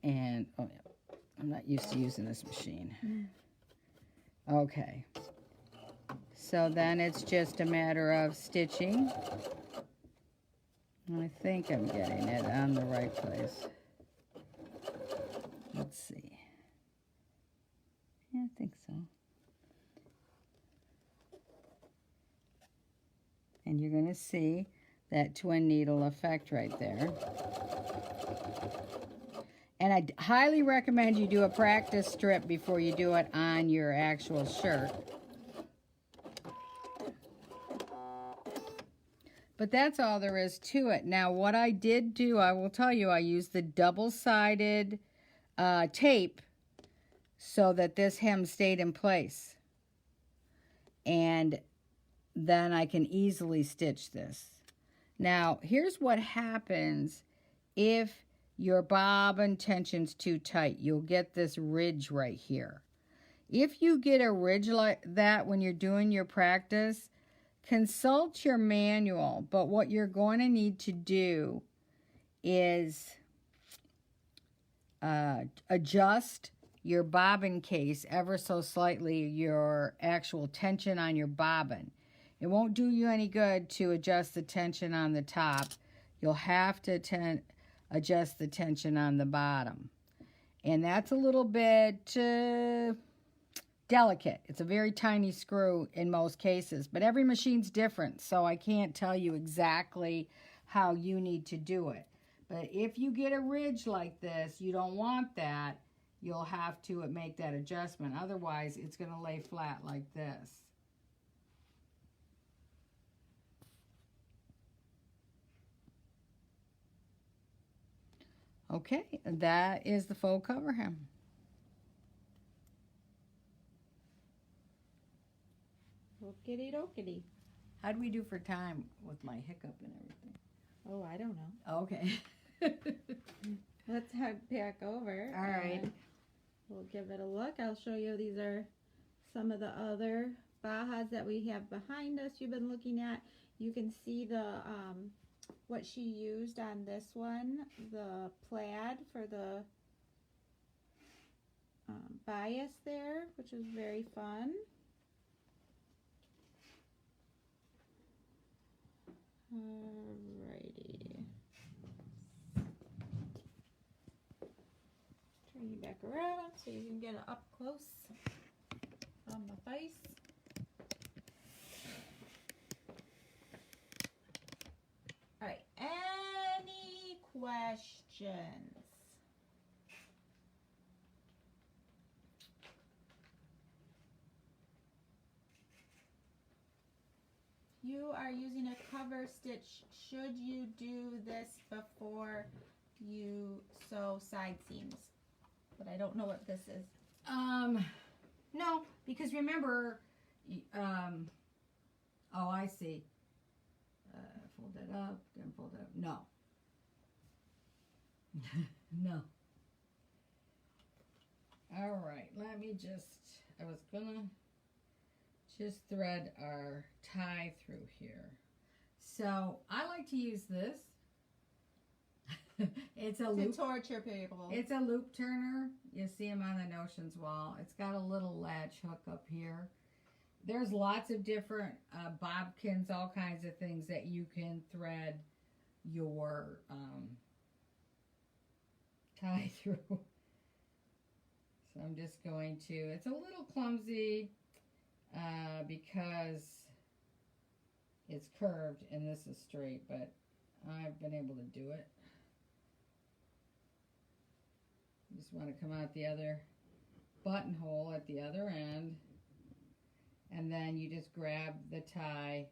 And, oh yeah, I'm not used to using this machine. Okay. So then it's just a matter of stitching. I think I'm getting it on the right place. Let's see. Yeah, I think so. And you're going to see that twin needle effect right there. And I highly recommend you do a practice strip before you do it on your actual shirt. But that's all there is to it. Now, what I did do, I will tell you, I used the double-sided tape so that this hem stayed in place. And then I can easily stitch this. Now, here's what happens if your bobbin tension's too tight. You'll get this ridge right here. If you get a ridge like that when you're doing your practice, consult your manual. But what you're going to need to do is adjust your bobbin case ever so slightly, your actual tension on your bobbin. It won't do you any good to adjust the tension on the top. You'll have to adjust the tension on the bottom. And that's a little bit delicate. It's a very tiny screw in most cases, but every machine's different, so I can't tell you exactly how you need to do it. But if you get a ridge like this, you don't want that. You'll have to make that adjustment. Otherwise, it's going to lay flat like this. Okay, that is the faux cover hem. Okey dokey. How do we do for time with my hiccup and everything? Oh, I don't know. Okay. Let's head back over. All right. we'll give it a look. I'll show you. These are some of the other Bajas that we have behind us you've been looking at. You can see the what she used on this one, the plaid for the bias there, which is very fun. Alrighty. Turn you back around so you can get it up close on the face. Alright, any questions? You are using a cover stitch. Should you do this before you sew side seams? But I don't know what this is. No, because remember, oh, I see. Fold that up, then fold it up. No. No. All right, let me just, I was gonna just thread our tie through here. So I like to use this. It's a loop. To torture people. It's a loop turner. You see them on the notions wall. It's got a little latch hook up here. There's lots of different bobbins, all kinds of things that you can thread your tie through. So I'm just going to, it's a little clumsy because it's curved and this is straight, but I've been able to do it. You just want to come out the other buttonhole at the other end, and then you just grab the tie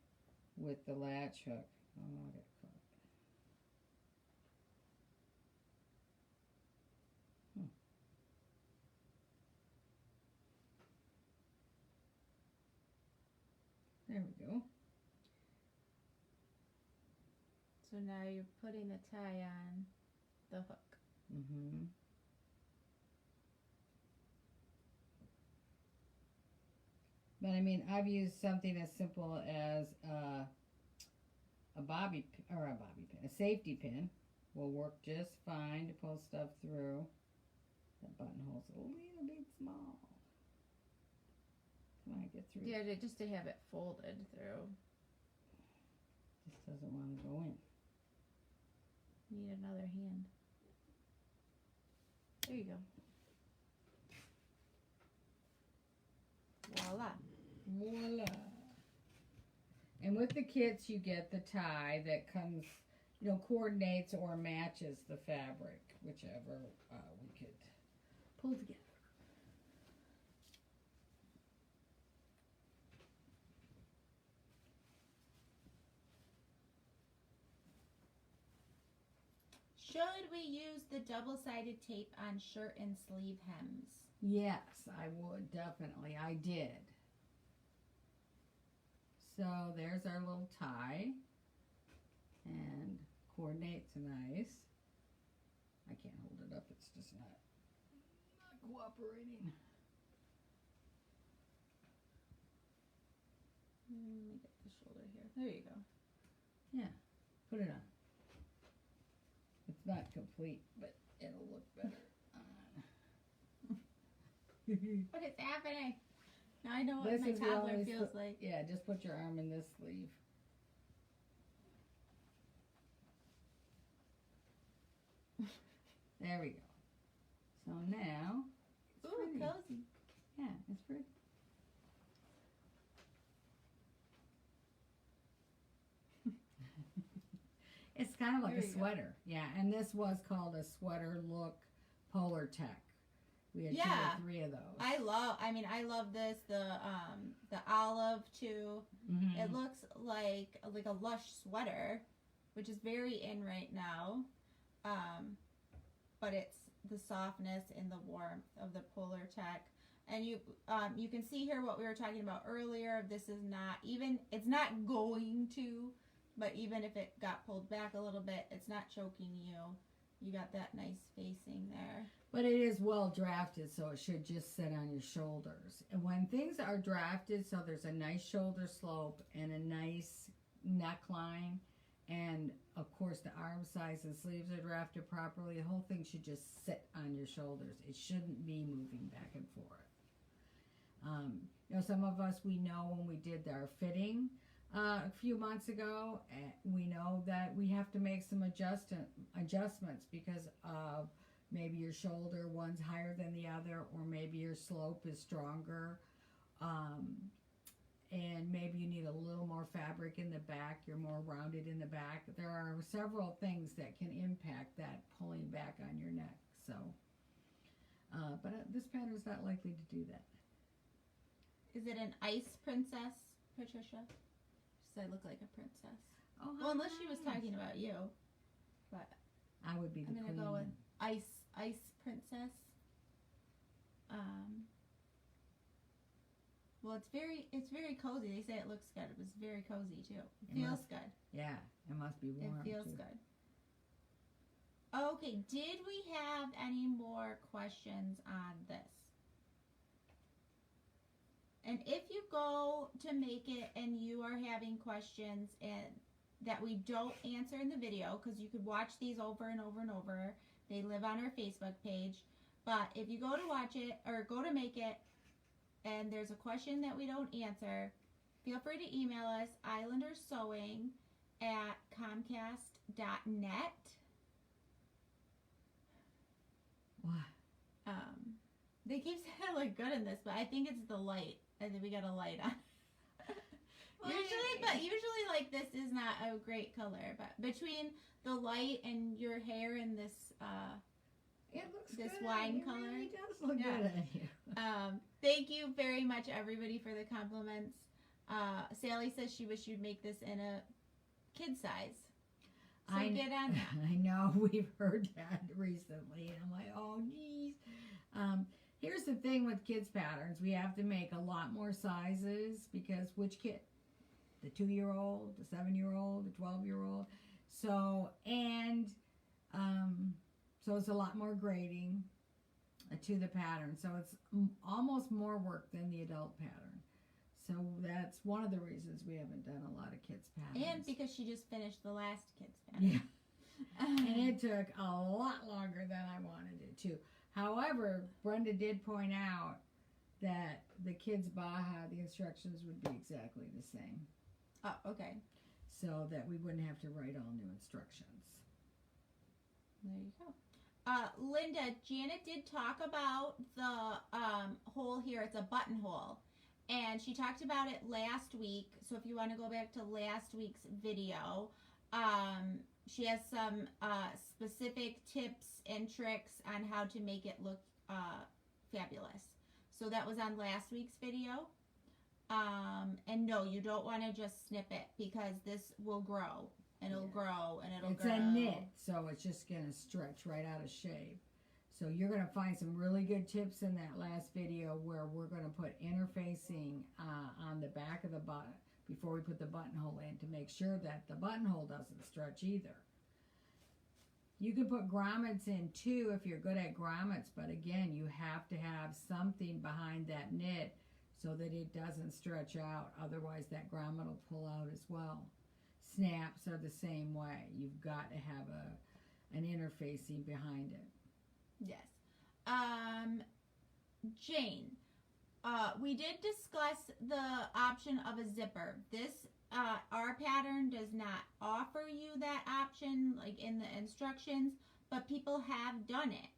with the latch hook. Oh, I got caught. There we go. So now you're putting the tie on the hook. Mm-hmm. But I mean, I've used something as simple as a bobby pin, a safety pin will work just fine to pull stuff through. That buttonhole's a little bit small. Come on, get through. Yeah, just to have it folded through. Just doesn't want to go in. Need another hand. There you go. Voila. Voila. And with the kits, you get the tie that comes, you know, coordinates or matches the fabric, whichever we could pull together. Should we use the double-sided tape on shirt and sleeve hems? Yes, I would, definitely. I did. So there's our little tie. And coordinates nice. I can't hold it up, it's just not cooperating. Let me get the shoulder here. There you go. Yeah, put it on. It's not complete, but it'll look better on. What is happening? Now I know what This my is the toddler only feels like. Yeah, just put your arm in this sleeve. There we go. So now, it's Ooh, pretty. cozy. Yeah, it's pretty. It's kind of like There a you go. sweater. Yeah, and this was called a sweater look Polar Tech. We had 2 Yeah. or 3 of those. I love this. The olive too. Mhm. It looks like a lush sweater, which is very in right now. But it's the softness and the warmth of the Polar Tech. And you can see here what we were talking about earlier. This is not even, it's not going to, but even if it got pulled back a little bit, it's not choking you. you got that nice facing there. But it is well drafted, so it should just sit on your shoulders. And when things are drafted, so there's a nice shoulder slope and a nice neckline, and of course the arm size and sleeves are drafted properly, the whole thing should just sit on your shoulders. It shouldn't be moving back and forth. Some of us, we know when we did our fitting a few months ago, we know that we have to make some adjustments because of maybe your shoulder, one's higher than the other, or maybe your slope is stronger, and maybe you need a little more fabric in the back, you're more rounded in the back. There are several things that can impact that pulling back on your neck. So, but this pattern is not likely to do that. Is it an ice princess, Patricia? Does I look like a princess? Oh, well, unless she was talking about you. But I would be the I'm gonna queen. go with ice princess. Well, it's very cozy. They say it looks good. It was very cozy too. It feels good. Yeah, it must be warm. It feels too. good. Okay, did we have any more questions on this? And if you go to make it and you are having questions and that we don't answer in the video, because you could watch these over and over and over. They live on our Facebook page. But if you go to watch it or go to make it and there's a question that we don't answer, feel free to email us islandersewing@comcast.net. What? They keep saying I look good in this, but I think it's the light. I think we got a light on. Usually like this is not a great color, but between the light and your hair and this It looks this good. wine It color. really does look good on you. Thank you very much, everybody, for the compliments. Sally says she wished you'd make this in a kid size. So get on that. I know, we've heard that recently, and I'm like, oh, geez. Here's the thing with kids' patterns. We have to make a lot more sizes because which kid? The 2-year-old, the 7-year-old, the 12-year-old. So it's a lot more grading to the pattern. So it's almost more work than the adult pattern. So that's one of the reasons we haven't done a lot of kids' patterns. And because she just finished the last kids' pattern. Yeah. And it took a lot longer than I wanted it to. However, Brenda did point out that the kids' Baja, the instructions would be exactly the same. Oh, okay. So that we wouldn't have to write all new instructions. There you go. Linda, Janet did talk about the hole here. It's a buttonhole. And she talked about it last week. So if you want to go back to last week's video, she has some specific tips and tricks on how to make it look fabulous. So that was on last week's video. And no, you don't want to just snip it because this will grow. And it'll grow and it'll grow. It's a knit, so it's just going to stretch right out of shape. So you're going to find some really good tips in that last video where we're going to put interfacing on the back of the button before we put the buttonhole in to make sure that the buttonhole doesn't stretch either. You can put grommets in too if you're good at grommets, but again, you have to have something behind that knit so that it doesn't stretch out. Otherwise, that grommet will pull out as well. Snaps are the same way. You've got to have an interfacing behind it. Yes. Jane, we did discuss the option of a zipper. This, our pattern does not offer you that option, like in the instructions, but people have done it.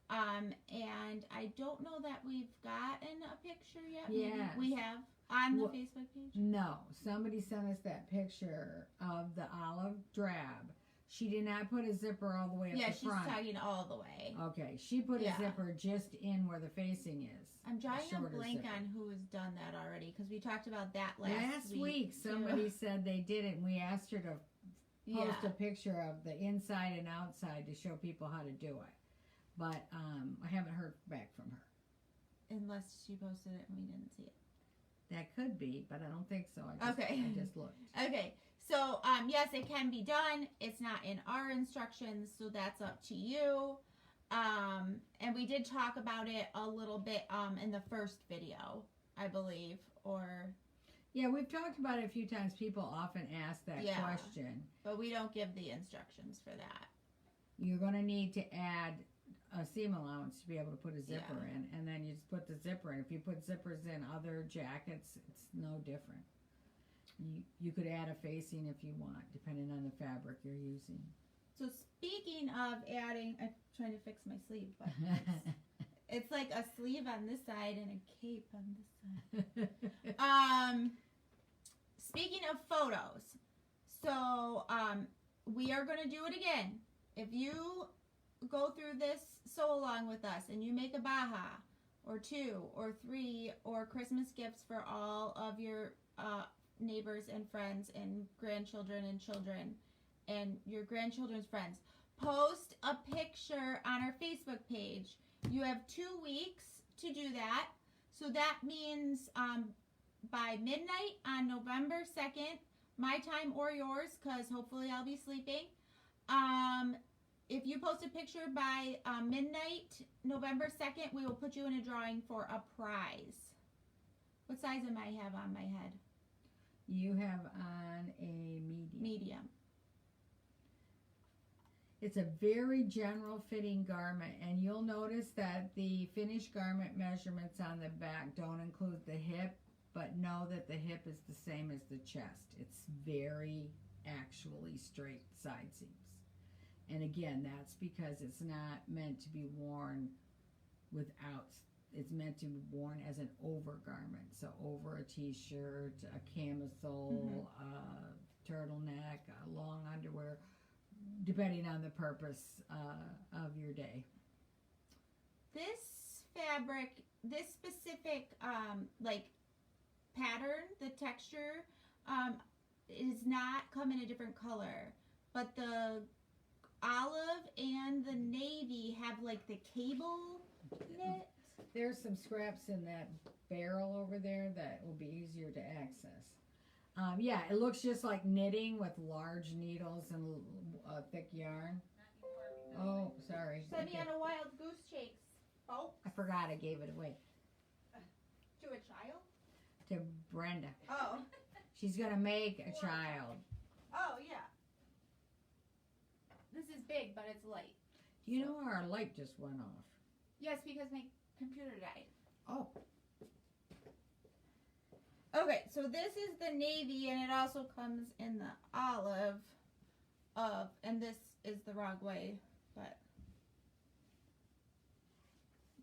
And I don't know that we've gotten a picture yet. Yes. Maybe we have on the Facebook page. No, somebody sent us that picture of the olive drab. She did not put a zipper all the way up the front. Yeah, she's talking all the way. Okay, she put a zipper just in where the facing is. I'm drawing a blank zipper. on who has done that already because we talked about that last week. Somebody said they did it, and we asked her to post a picture of the inside and outside to show people how to do it. But I haven't heard back from her. Unless she posted it and we didn't see it. That could be, but I don't think so. I just looked. Okay, So, yes, it can be done. It's not in our instructions, so that's up to you. And we did talk about it a little bit in the first video, I believe, or... Yeah, we've talked about it a few times. People often ask that question. But we don't give the instructions for that. You're going to need to add a seam allowance to be able to put a zipper in, and then you just put the zipper in. If you put zippers in other jackets, it's no different. You could add a facing if you want, depending on the fabric you're using. So speaking of adding, I'm trying to fix my sleeve, but it's like a sleeve on this side and a cape on this side. Speaking of photos, so we are going to do it again. If you go through this sew along with us and you make a Baja or 2 or 3 or Christmas gifts for all of your neighbors and friends and grandchildren and children and your grandchildren's friends, post a picture on our Facebook page. You have 2 weeks to do that. So that means by midnight on November 2nd, my time or yours, because hopefully I'll be sleeping. If you post a picture by midnight, November 2nd, we will put you in a drawing for a prize. What size am I have on my head? You have on a medium. Medium. It's a very general fitting garment, and you'll notice that the finished garment measurements on the back don't include the hip, but know that the hip is the same as the chest. It's very actually straight side seams. And again, that's because it's not meant to be worn without, it's meant to be worn as an overgarment. So over a t-shirt, a camisole, a turtleneck, a long underwear, depending on the purpose of your day. This fabric, this specific like pattern, the texture, is not come in a different color, but the olive and the navy have like the cable knit. There's some scraps in that barrel over there that will be easier to access. Yeah, it looks just like knitting with large needles and thick yarn. Oh, sorry. Send me on a wild goose chase. Oh, I forgot I gave it away. to a child? To Brenda. Oh. She's going to make a child. Oh, yeah. This is big, but it's light. Do you know our light just went off? Yes, because my computer died. Oh. Okay, so this is the navy, and it also comes in the olive and this is the wrong way, but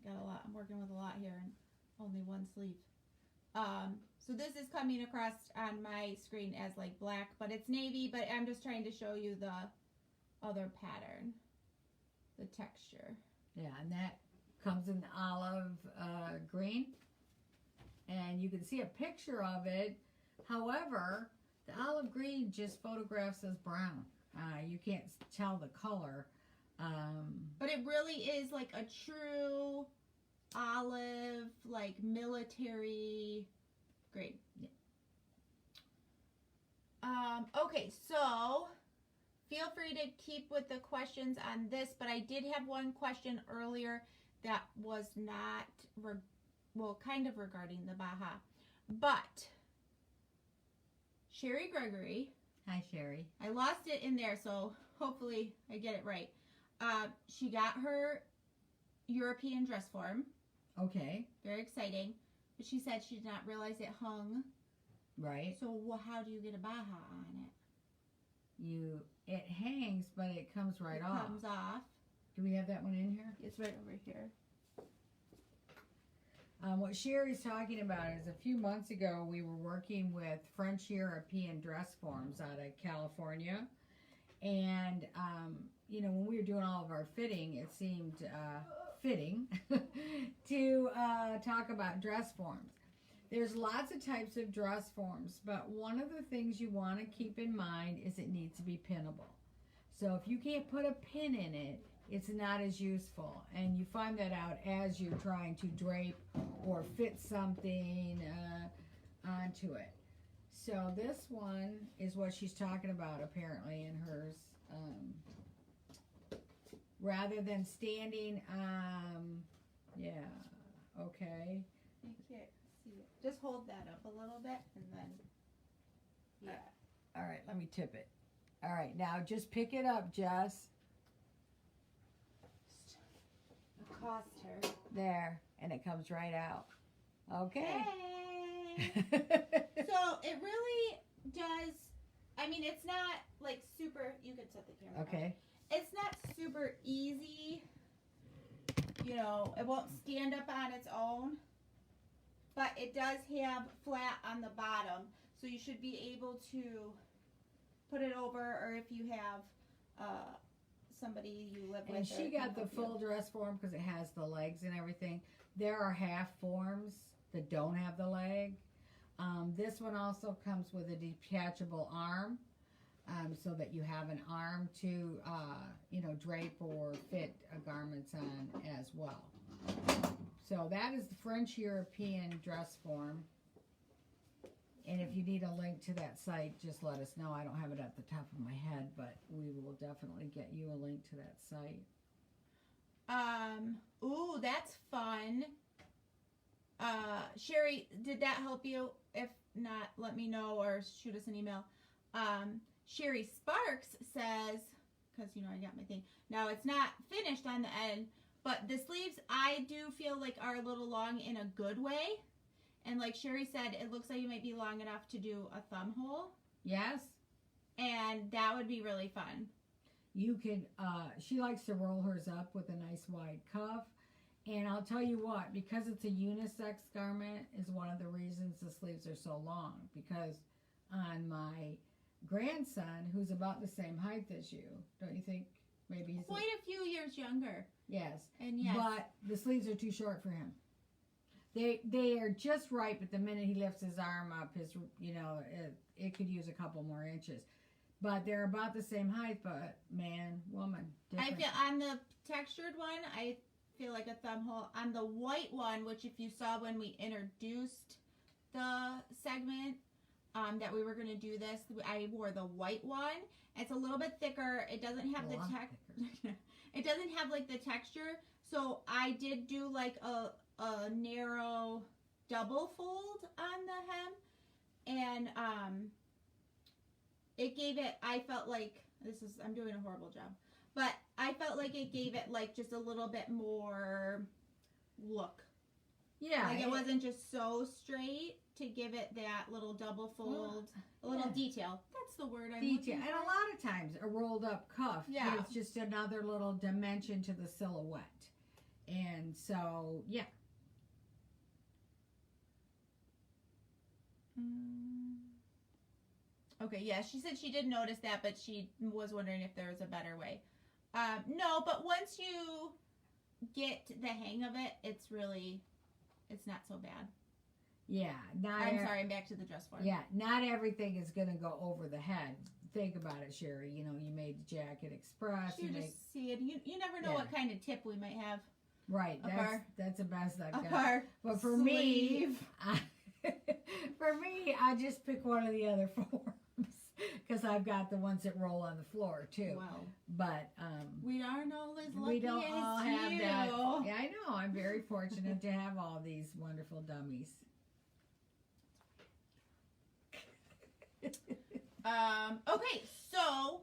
got a lot. I'm working with a lot here and only one sleeve. So this is coming across on my screen as like black, but it's navy, but I'm just trying to show you the other pattern, the texture. Yeah, and that comes in the olive green. And you can see a picture of it. However, the olive green just photographs as brown. You can't tell the color. But it really is like a true olive, like military green. Yeah. Okay, so feel free to keep with the questions on this, but I did have one question earlier that was not, kind of regarding the Baja. But Sherry Gregory. Hi, Sherry. I lost it in there, so hopefully I get it right. She got her European dress form. Okay. Very exciting. But she said she did not realize it hung. Right. So how do you get a Baja on it? It hangs, but it comes right off. It comes off. Do we have that one in here? It's right over here. What Sherry's talking about is a few months ago we were working with French European dress forms out of California. And, when we were doing all of our fitting, it seemed fitting to talk about dress forms. There's lots of types of dress forms, but one of the things you want to keep in mind is it needs to be pinnable. So if you can't put a pin in it, it's not as useful, and you find that out as you're trying to drape or fit something onto it. So this one is what she's talking about apparently in hers. Rather than standing, yeah, okay. You can't see it. Just hold that up a little bit and then, yeah. All right, let me tip it. All right, now just pick it up, Jess. Accost her. There, and it comes right out. Okay. Hey. So it really does, I mean, it's not like super, you could set the camera Okay. down. It's not super easy, you know, it won't stand up on its own, but it does have flat on the bottom, so you should be able to put it over, or if you have somebody you live with. And she got the full dress form because it has the legs and everything. There are half forms that don't have the leg. This one also comes with a detachable arm. So that you have an arm to, you know, drape or fit garments on as well. So that is the French European dress form. And if you need a link to that site, just let us know. I don't have it at the top of my head, but we will definitely get you a link to that site. Ooh, that's fun. Sherry, did that help you? If not, let me know or shoot us an email. Sherry Sparks says, because, you know, I got my thing. Now, it's not finished on the end, but the sleeves, I do feel like are a little long in a good way. And like Sherry said, it looks like you might be long enough to do a thumb hole. Yes. And that would be really fun. You could, she likes to roll hers up with a nice wide cuff. And I'll tell you what, because it's a unisex garment is one of the reasons the sleeves are so long. Because on my grandson, who's about the same height as you, don't you think? Maybe he's quite a few years younger. Yes. And yes. But the sleeves are too short for him. They are just right, but the minute he lifts his arm up, his, you know, it could use a couple more inches. But they're about the same height, but man, woman, different. I feel on the textured one, I feel like a thumb hole. On the white one, which if you saw when we introduced the segment, that we were going to do this, I wore the white one. It's a little bit thicker. It doesn't have it doesn't have like the texture. So I did do like a narrow double fold on the hem, and it gave it, I felt like, I'm doing a horrible job, but I felt like it gave it like just a little bit more look. Yeah. Like it wasn't just so straight, to give it that little double fold, a little detail. That's the word I'm looking for. And a lot of times a rolled up cuff gives just another little dimension to the silhouette. And so, yeah. Okay, yeah, she said she did notice that, but she was wondering if there was a better way. No, but once you get the hang of it, it's not so bad. Yeah. I'm sorry, I'm back to the dress form. Yeah, not everything is going to go over the head. Think about it, Sherry. You know, you made the jacket express. You just see it. You never know what kind of tip we might have. Right. That's the best I've got. Our but for sleeve. me, I just pick one of the other forms because I've got the ones that roll on the floor too. Wow. But we aren't all as lucky we don't as all have you. that. Yeah, I know. I'm very fortunate to have all these wonderful dummies. Okay, so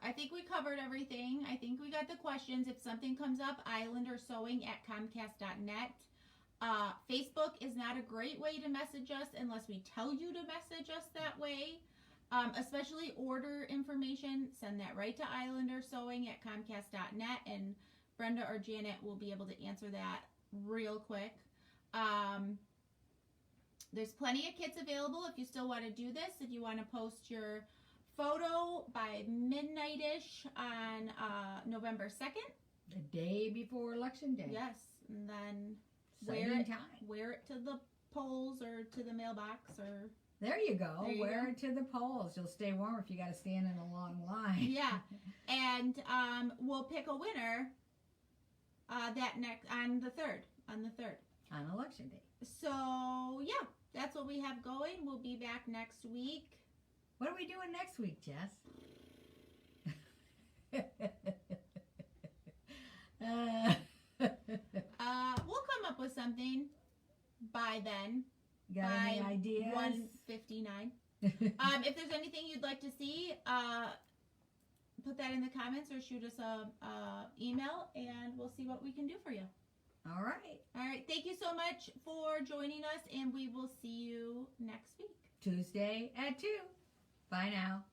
I think we covered everything. I think we got the questions. If something comes up, islandersewing@comcast.net. Facebook is not a great way to message us unless we tell you to message us that way. Especially order information, send that right to islandersewing@comcast.net, and Brenda or Janet will be able to answer that real quick. There's plenty of kits available if you still want to do this. If you want to post your photo by midnight-ish on November 2nd. The day before Election Day. Yes, and then wear it to the polls or to the mailbox. Or there you go. Wear it to the polls. You'll stay warm if you got to stand in a long line. Yeah, and we'll pick a winner on the 3rd. On Election Day. So, yeah. that's what we have going. We'll be back next week. What are we doing next week, Jess? We'll come up with something by then. Got any ideas? 1:59. If there's anything you'd like to see, put that in the comments or shoot us a email, and we'll see what we can do for you. All right. All right. Thank you so much for joining us, and we will see you next week. Tuesday at 2. Bye now.